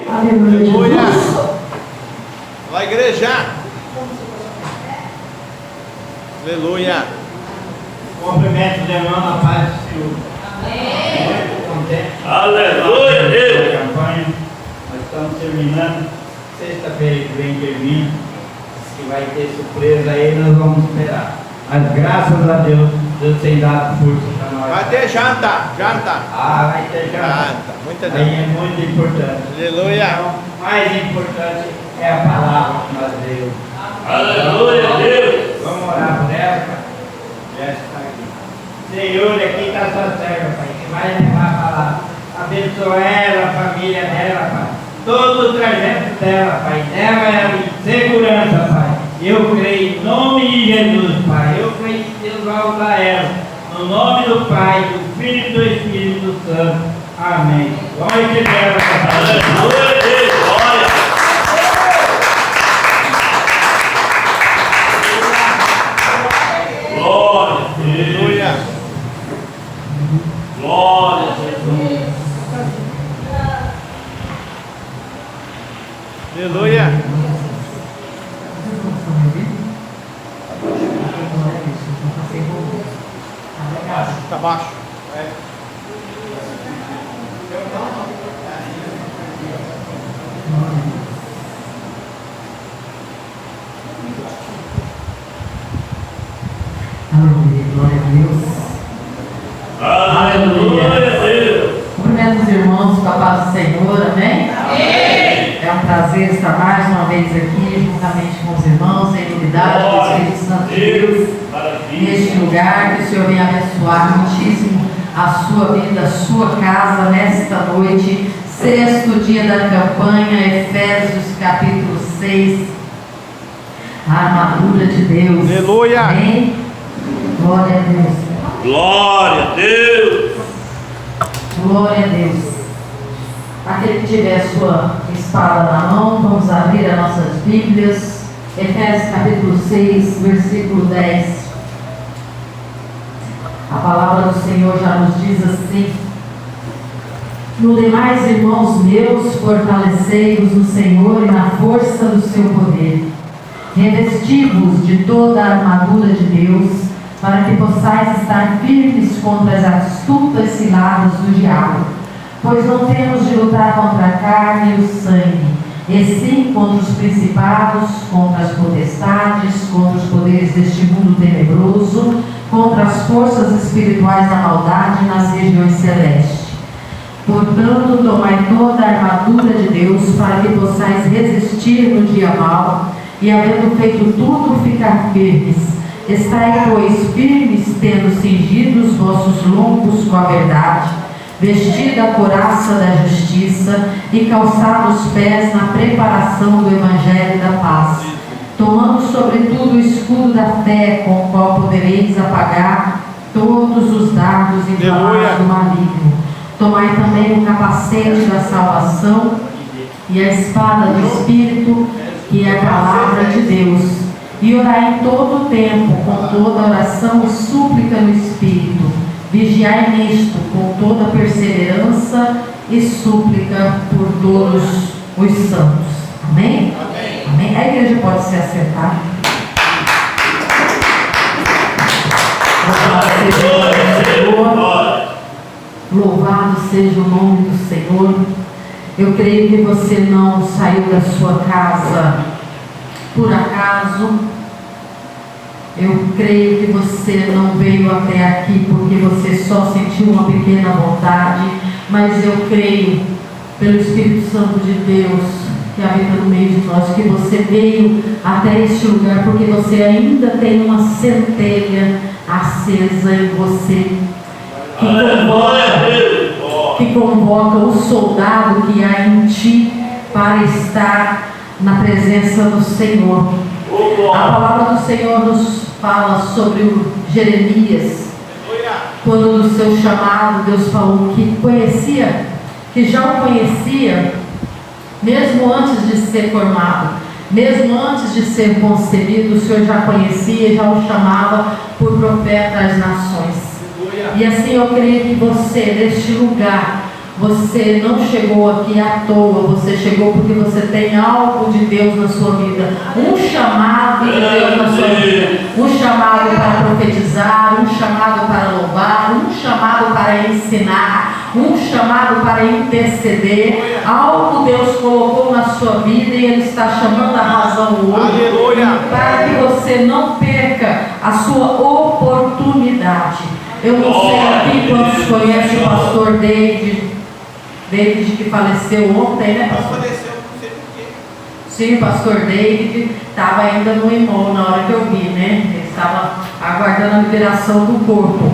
Aleluia. Vai, igreja. Aleluia. Cumprimento os irmãos na paz do Senhor. Amém. Aleluia, Deus. Campanha. Nós estamos terminando. Sexta-feira que vem termina. Que vai ter surpresa aí, nós vamos esperar. Mas graças a Deus, Deus tem dado força para nós. Vai ter janta. Ah, vai ter janta. Muita Aí é muito importante. Aleluia. Então, o mais importante é a palavra que nós lemos. Aleluia, Deus. Vamos orar por ela, Pai. Já está aqui. Senhor, aqui está a sua serva, Pai, que vai levar a palavra. Abençoa ela, a família dela, Pai. Todo o trajeto dela, Pai. Leva ela em segurança, Pai. Eu creio em nome de Jesus, Pai. Eu creio que Deus vai usar ela. No nome do Pai, do Filho e do Espírito Santo. Amém. Glória a Deus. Aleluia, Deus. Glória. Glória, Aleluia. glória, Jesus. Aleluia. Tá baixo. Aleluia, glória a Deus. Aleluia, Deus. Cumprimento os irmãos com a paz do Senhor, amém? É um prazer estar mais uma vez aqui, juntamente com os irmãos, em unidade do Espírito Santo de Deus, neste lugar. Que o Senhor venha abençoar muitíssimo a sua vida, a sua casa, nesta noite, sexto dia da campanha, Efésios capítulo 6, a armadura de Deus. Aleluia. Amém? Glória a Deus. Glória a Deus. Glória a Deus. Aquele que tiver a sua espada na mão, vamos abrir as nossas Bíblias. Efésios capítulo 6, versículo 10. A palavra do Senhor já nos diz assim: no demais, irmãos meus, fortalecei-vos no Senhor e na força do seu poder. Revesti-vos de toda a armadura de Deus, para que possais estar firmes contra as astutas ciladas do diabo. Pois não temos de lutar contra a carne e o sangue, e sim contra os principados, contra as potestades, contra os poderes deste mundo tenebroso, contra as forças espirituais da maldade nas regiões celestes. Portanto, tomai toda a armadura de Deus, para que possais resistir no dia mau, e havendo feito tudo, ficar firmes. Estai, pois, firmes, tendo cingido os vossos lombos com a verdade, vestida a couraça da justiça e calçados os pés na preparação do evangelho da paz, tomando sobretudo o escudo da fé, com o qual podereis apagar todos os dardos inflamados do maligno. Tomai também o capacete da salvação e a espada do Espírito, que é a palavra de Deus, e orai em todo o tempo, com toda oração e súplica no Espírito. Vigiai nisto, com toda perseverança e súplica por todos os santos. Amém? Amém. Amém. A igreja pode se assentar. Louvado seja o nome do Senhor. Eu creio que você não saiu da sua casa por acaso. Eu creio que você não veio até aqui porque você só sentiu uma pequena vontade, mas eu creio, pelo Espírito Santo de Deus que habita no meio de nós, que você veio até este lugar porque você ainda tem uma centelha acesa em você, que convoca o soldado que há em ti para estar na presença do Senhor. A palavra do Senhor nos fala sobre o Jeremias, quando no seu chamado Deus falou que conhecia, que já o conhecia mesmo antes de ser formado, mesmo antes de ser concebido. O Senhor já conhecia e já o chamava por profeta às nações. E assim eu creio que você, neste lugar, Você não chegou aqui à toa, você chegou porque você tem algo de Deus na sua vida, um chamado de Deus na sua vida, um chamado para profetizar, um chamado para louvar, um chamado para ensinar, um chamado para interceder. Algo Deus colocou na sua vida e Ele está chamando a razão hoje. Aleluia. Para que você não perca a sua oportunidade. Eu não sei aqui quantos conhecem o pastor David que faleceu ontem, né, pastor? Faleceu, não sei porquê. Sim, o pastor David estava ainda no IMOL na hora que eu vi, né? Ele estava aguardando a liberação do corpo,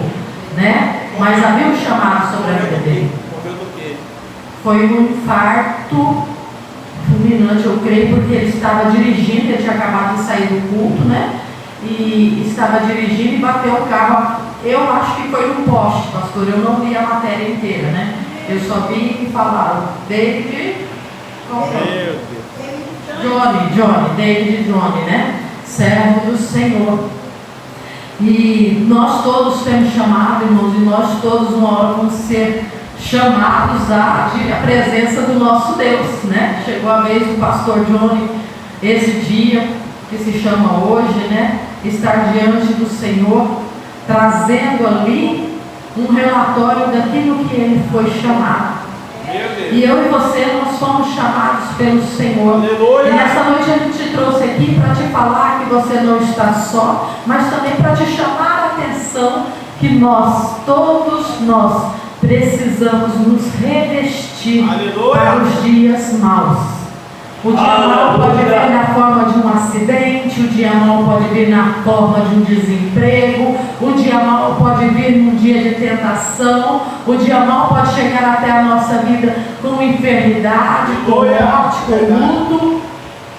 né? Mas havia um chamado sobre a vida dele. Morreu do quê? Foi um infarto fulminante, eu creio, porque ele estava dirigindo, ele tinha acabado de sair do culto, né? E estava dirigindo e bateu o carro. Eu acho que foi num poste, pastor. Eu não vi a matéria inteira, né? Eu só vi que falaram David, qual que é? David Johnny, né? Servo do Senhor. E nós todos temos chamado, irmãos, e nós todos uma hora vamos ser chamados à presença do nosso Deus, né? Chegou a vez do pastor Johnny, esse dia que se chama hoje, né? Estar diante do Senhor, trazendo ali um relatório daquilo que ele foi chamado. E eu e você, nós fomos chamados pelo Senhor. Aleluia. E nessa noite a gente te trouxe aqui para te falar que você não está só, mas também para te chamar a atenção que nós, todos nós, precisamos nos revestir. Aleluia. Para os dias maus. O dia mau pode vir na forma de um acidente, o dia mau pode vir na forma de um desemprego, o dia mau pode vir num dia de tentação, o dia mau pode chegar até a nossa vida com enfermidade, com morte, com luto,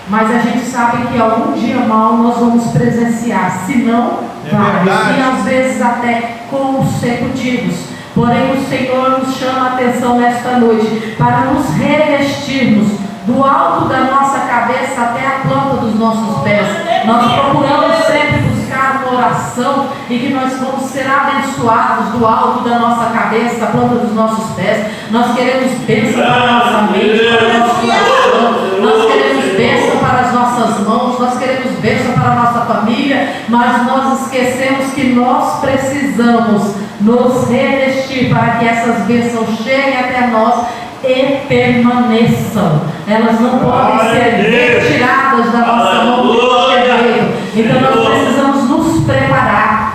mas a gente sabe que algum dia mau nós vamos presenciar, se não vários, e às vezes até consecutivos. Porém o Senhor nos chama a atenção nesta noite para nos revestirmos do alto da nossa cabeça até a planta dos nossos pés. Nós procuramos sempre buscar uma oração e que nós vamos ser abençoados do alto da nossa cabeça, a planta dos nossos pés. Nós queremos bênção para a nossa mente, para o nosso coração. Nós queremos bênção para as nossas mãos, nós queremos bênção para a nossa família, mas nós esquecemos que nós precisamos nos revestir para que essas bênçãos cheguem até nós e permaneçam. Elas não podem ser retiradas da nossa mão de qualquer jeito. Então nós precisamos nos preparar.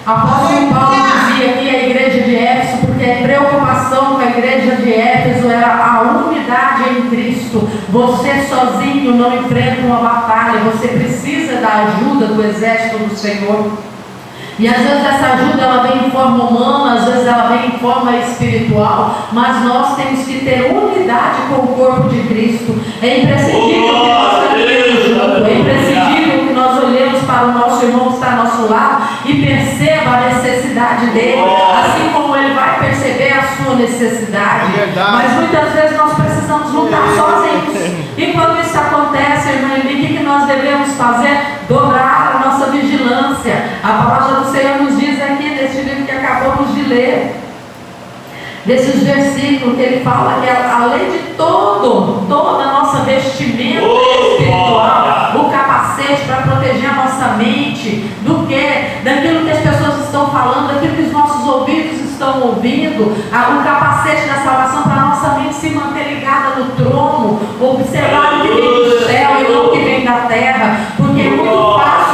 Apóstolo Paulo dizia aqui a igreja de Éfeso, porque a preocupação com a igreja de Éfeso era a unidade em Cristo. Você sozinho não enfrenta uma batalha, você precisa da ajuda do exército do Senhor. E às vezes essa ajuda ela vem em forma humana, às vezes ela vem em forma espiritual, mas nós temos que ter unidade com o corpo de Cristo. É imprescindível que nós caminhemos juntos, é imprescindível que nós olhemos para o nosso irmão que está ao nosso lado e perceba a necessidade dele, assim como ele vai perceber a sua necessidade. Mas muitas vezes nós precisamos lutar sozinhos. E quando isso acontece, irmã Eli, o que nós devemos fazer? Dobrar a nossa vigilância. A palavra do Senhor nos diz aqui neste livro que acabamos de ler, desses versículos que ele fala que além de toda a nossa vestimenta espiritual, o capacete para proteger a nossa mente do que? Daquilo que as pessoas estão falando, daquilo que os nossos ouvidos estão ouvindo, o capacete da salvação para a nossa mente se manter ligada no trono, observar o que vem do céu e não o que vem da terra, porque é muito fácil a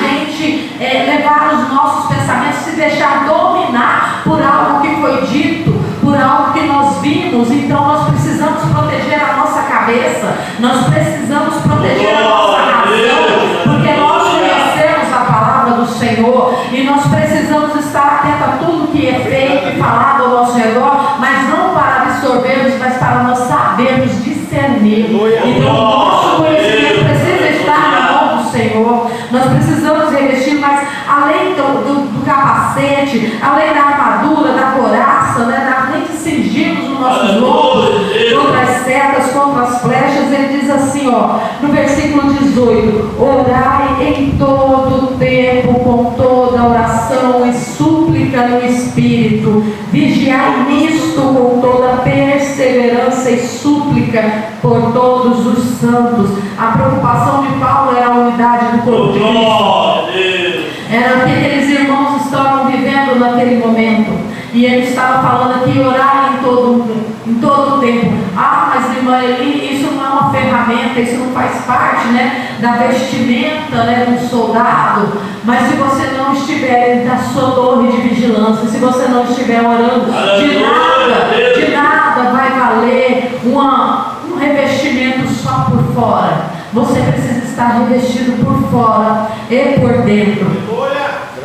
gente levar os nossos pensamentos, se deixar dominar por algo que foi dito, por algo que nós vimos. Então nós precisamos proteger a nossa cabeça, nós precisamos proteger a nossa razão, porque nós conhecemos a palavra do Senhor e nós precisamos estar atentos a tudo que é feito e falado ao nosso redor, mas não para absorvermos, mas para nós sabermos discernir. Então o nosso conhecimento precisa estar na mão do Senhor. Nós precisamos revestir, mas além do capacete, além da armadura, da couraça, né, além de cingirmos os nossos lombos contra as setas, contra contra as flechas, ele diz assim, ó, no versículo 18: orai em todo o tempo, com toda oração e súplica no Espírito, vigiai nisto com toda perseverança e súplica por todos os santos. A preocupação de Paulo era a unidade do corpo de Cristo. Glória a Deus. Era o que aqueles irmãos estavam vivendo naquele momento. E ele estava falando aqui, orar em todo o tempo. Ah, mas irmã Eli, isso não é uma ferramenta, isso não faz parte, né, da vestimenta, né, de um soldado. Mas se você não estiver na sua torre de vigilância, se você não estiver orando, de nada vai valer um revestimento só por fora. Você precisa estar revestido por fora e por dentro.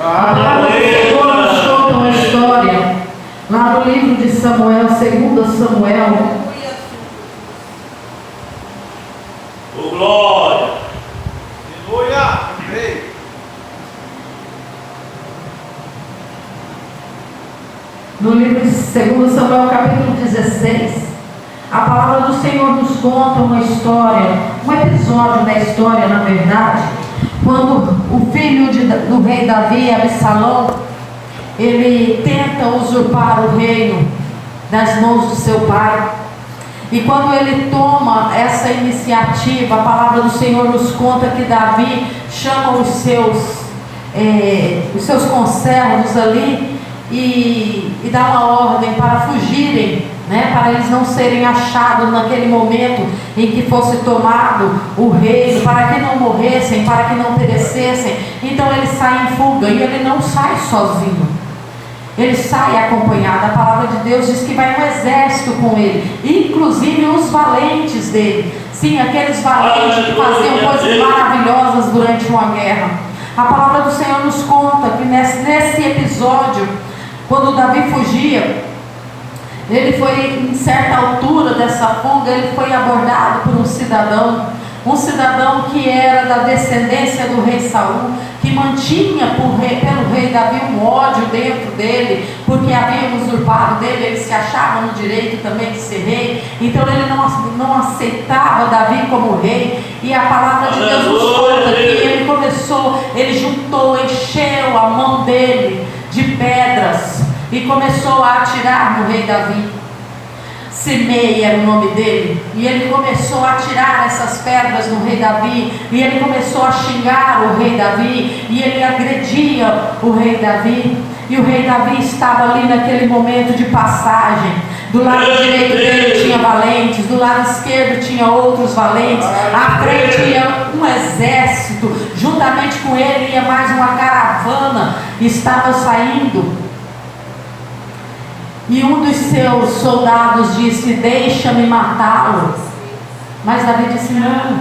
A palavra do Senhor nos conta uma história lá no livro de Samuel, 2 Samuel. Oh, glória. Aleluia. Amém. No livro de 2 Samuel, capítulo 16, a palavra do Senhor nos conta uma história, um episódio da história, na verdade, quando o filho do rei Davi, Absalão, ele tenta usurpar o reino das mãos do seu pai. E quando ele toma essa iniciativa, a palavra do Senhor nos conta que Davi chama os seus conservos ali e dá uma ordem para fugirem, né, para eles não serem achados naquele momento em que fosse tomado o reino, para que não morressem, para que não perecessem. Então ele sai em fuga, e ele não sai sozinho, ele sai acompanhado. A palavra de Deus diz que vai um exército com ele, inclusive os valentes dele. Sim, aqueles valentes que faziam coisas maravilhosas durante uma guerra. A palavra do Senhor nos conta que nesse episódio, quando Davi fugia, ele foi, em certa altura dessa fuga, ele foi abordado por um cidadão que era da descendência do rei Saul, que mantinha pelo rei Davi um ódio dentro dele, porque havia usurpado dele, ele se achava no direito também de ser rei. Então ele não aceitava Davi como rei. E a palavra de Deus nos conta que ele juntou, encheu a mão dele de pedras e começou a atirar no rei Davi. Simei era o nome dele, e ele começou a atirar essas pedras no rei Davi, e ele começou a xingar o rei Davi, e ele agredia o rei Davi. E o rei Davi estava ali naquele momento de passagem. Do lado direito dele tinha valentes, do lado esquerdo tinha outros valentes, à frente ia um exército, juntamente com ele ia mais uma caravana, estava saindo. E um dos seus soldados disse: deixa-me matá-lo. Mas Davi disse: não.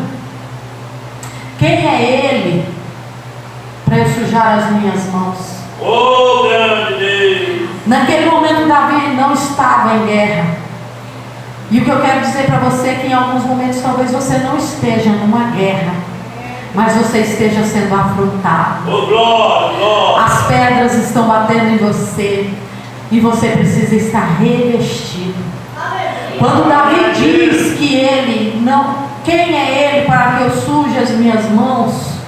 Quem é ele para eu sujar as minhas mãos? Oh, grande Deus. Naquele momento Davi não estava em guerra. E o que eu quero dizer para você é que em alguns momentos talvez você não esteja numa guerra, mas você esteja sendo afrontado. Oh, glória, glória. As pedras estão batendo em você, e você precisa estar revestido. Quando Davi diz que ele não, quem é ele para que eu suje as minhas mãos?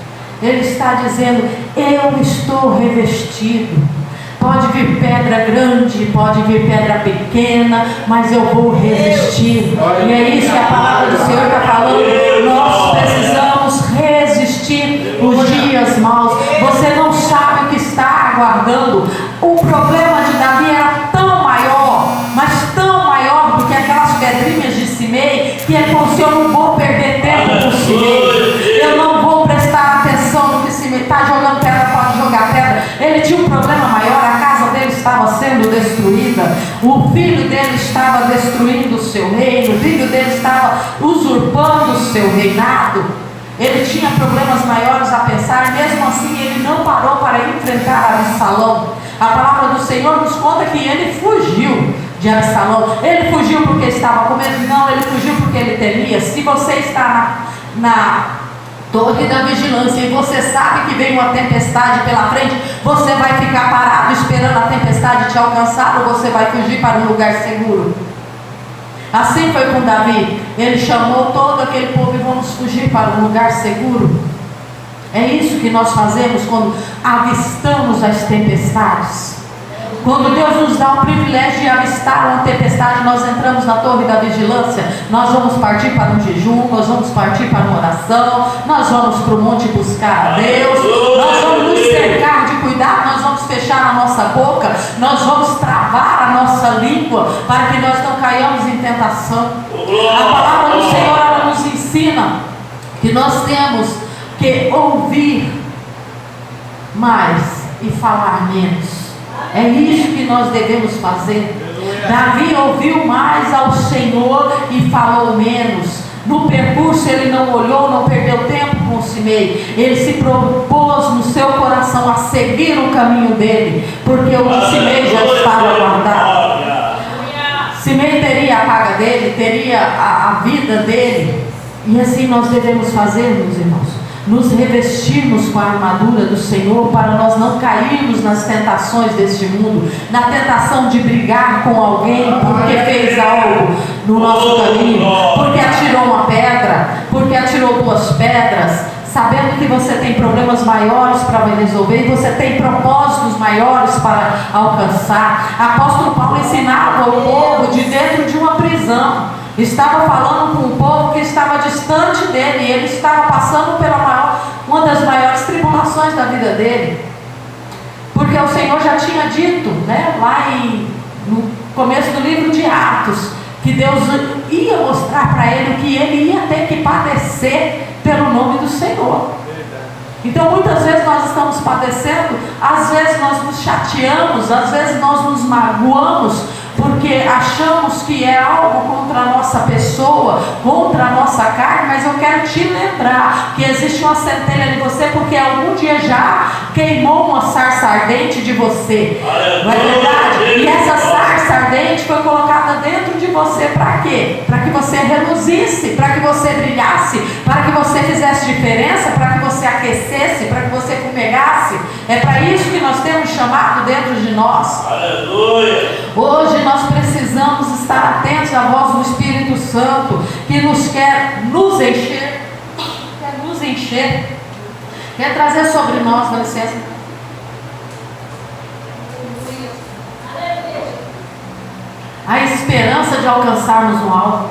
Ele está dizendo: eu estou revestido. Pode vir pedra grande, pode vir pedra pequena, mas eu vou revestir. E é isso que a palavra do Senhor está falando. Nós precisamos resistir os dias maus. Você não sabe o que está aguardando. O problema de Davi era tão maior, mas tão maior do que aquelas pedrinhas de Simei, que ele falou assim: eu não vou perder tempo com Simei, eu não vou prestar atenção no que Simei está jogando pedra, pode jogar pedra. Ele tinha um problema maior, a casa dele estava sendo destruída, o filho dele estava destruindo o seu reino, o filho dele estava usurpando o seu reinado. Ele tinha problemas maiores a pensar, mesmo assim ele não parou para enfrentar Absalão. A palavra do Senhor nos conta que ele fugiu de Absalão. Ele fugiu porque estava com medo? Não, ele fugiu porque ele temia. Se você está na torre da vigilância e você sabe que vem uma tempestade pela frente, você vai ficar parado esperando a tempestade te alcançar, ou você vai fugir para um lugar seguro? Assim foi com Davi. Ele chamou todo aquele povo e vamos fugir para um lugar seguro. É isso que nós fazemos quando avistamos as tempestades. Quando Deus nos dá o privilégio de avistar uma tempestade, nós entramos na torre da vigilância. Nós vamos partir para um jejum, nós vamos partir para uma oração, nós vamos para o monte buscar a Deus, nós vamos nos cercar de cuidado, nós vamos fechar a nossa boca, nós vamos travar a nossa língua para que nós não caiamos em tentação. A palavra do Senhor, ela nos ensina que nós temos que ouvir mais e falar menos. É isso que nós devemos fazer. Davi ouviu mais ao Senhor e falou menos. No percurso ele não olhou, não perdeu tempo com Simei. Ele se propôs no seu coração a seguir o caminho dele, porque o de Simei já estava guardado. Simei teria a paga dele, teria a vida dele. E assim nós devemos fazer, meus irmãos, nos revestirmos com a armadura do Senhor, para nós não cairmos nas tentações deste mundo, na tentação de brigar com alguém porque fez algo no nosso caminho, porque atirou uma pedra, porque atirou 2 pedras, sabendo que você tem problemas maiores para resolver, você tem propósitos maiores para alcançar. Apóstolo Paulo ensinava o povo de dentro de uma prisão. Estava falando com um povo que estava distante dele, e ele estava passando pela uma das maiores tribulações da vida dele, porque o Senhor já tinha dito, né, lá no começo do livro de Atos, que Deus ia mostrar para ele que ele ia ter que padecer pelo nome do Senhor. Então muitas vezes nós estamos padecendo, às vezes nós nos chateamos, às vezes nós nos magoamos, porque achamos que é algo contra a nossa pessoa, contra a nossa carne. Mas eu quero te lembrar que existe uma centelha de você, porque algum dia já queimou uma sarça ardente de você, não é verdade? E essa sarça ardente foi colocada dentro de você para quê? Para que você reluzisse, para que você brilhasse, para que você fizesse diferença, para que você aquecesse, para que você fumegasse. É para isso que nós temos chamado dentro de nós. Aleluia. Hoje nós precisamos estar atentos à voz do Espírito Santo, que quer nos encher, quer trazer sobre nós, dá licença, a esperança de alcançarmos um alvo.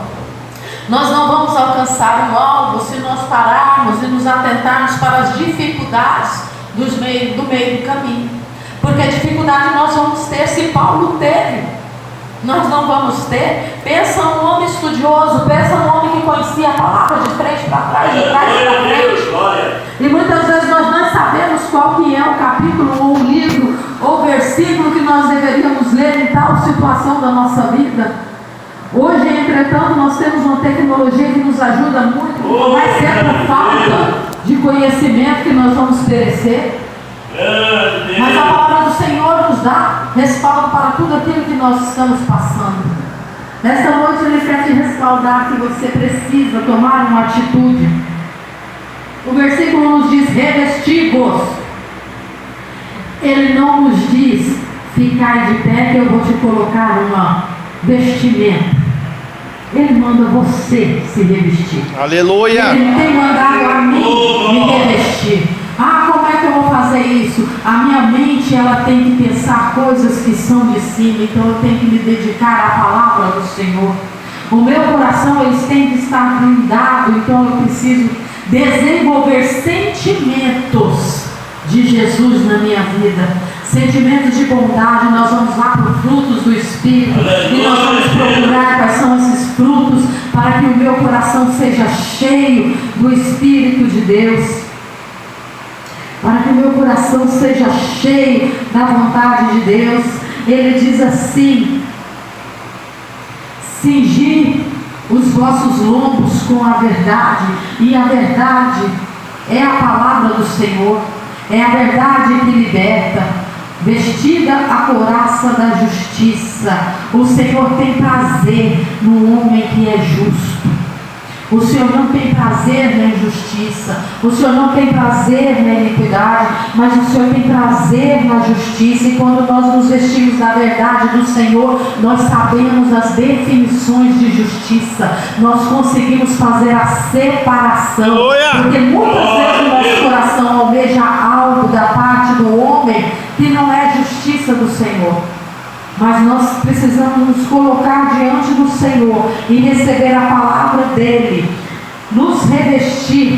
Nós não vamos alcançar um alvo se nós pararmos e nos atentarmos para as dificuldades do meio do caminho, porque a dificuldade nós vamos ter, se Paulo teve, nós não vamos ter. Pensa um homem estudioso, pensa um homem que conhecia a palavra de frente para trás, de trás para frente, e muitas vezes nós não sabemos qual que é o capítulo ou o livro ou o versículo que nós deveríamos ler em tal situação da nossa vida. Hoje, entretanto, nós temos uma tecnologia que nos ajuda muito, não vai ser por falta de conhecimento que nós vamos perecer, mas a palavra do Senhor nos dá respaldo para tudo aquilo que nós estamos passando. Nesta noite Ele quer te respaldar que você precisa tomar uma atitude. O versículo nos diz: revesti-vos. Ele não nos diz: ficai de pé que eu vou te colocar uma vestimenta. Ele manda você se revestir. Aleluia. Ele tem mandado a mim me revestir. Como é que eu vou fazer isso? A minha mente, ela tem que pensar coisas que são de cima, então eu tenho que me dedicar à palavra do Senhor. O meu coração, ele tem que estar blindado, então eu preciso desenvolver sentimentos de Jesus na minha vida, sentimentos de bondade. Nós vamos lá para os frutos do Espírito, e nós vamos procurar quais são esses frutos, para que o meu coração seja cheio do Espírito de Deus, para que o meu coração seja cheio da vontade de Deus. Ele diz assim: cingir os vossos lombos com a verdade, e a verdade é a palavra do Senhor, é a verdade que liberta. Vestida a couraça da justiça. O Senhor tem prazer no homem que é justo. O Senhor não tem prazer na injustiça, o Senhor não tem prazer na iniquidade, mas o Senhor tem prazer na justiça. E quando nós nos vestimos da verdade do Senhor, nós sabemos as definições de justiça, nós conseguimos fazer a separação. Porque muitas vezes o nosso coração almeja algo da parte do homem que não é justiça do Senhor. Mas nós precisamos nos colocar diante do Senhor e receber a palavra dEle, nos revestir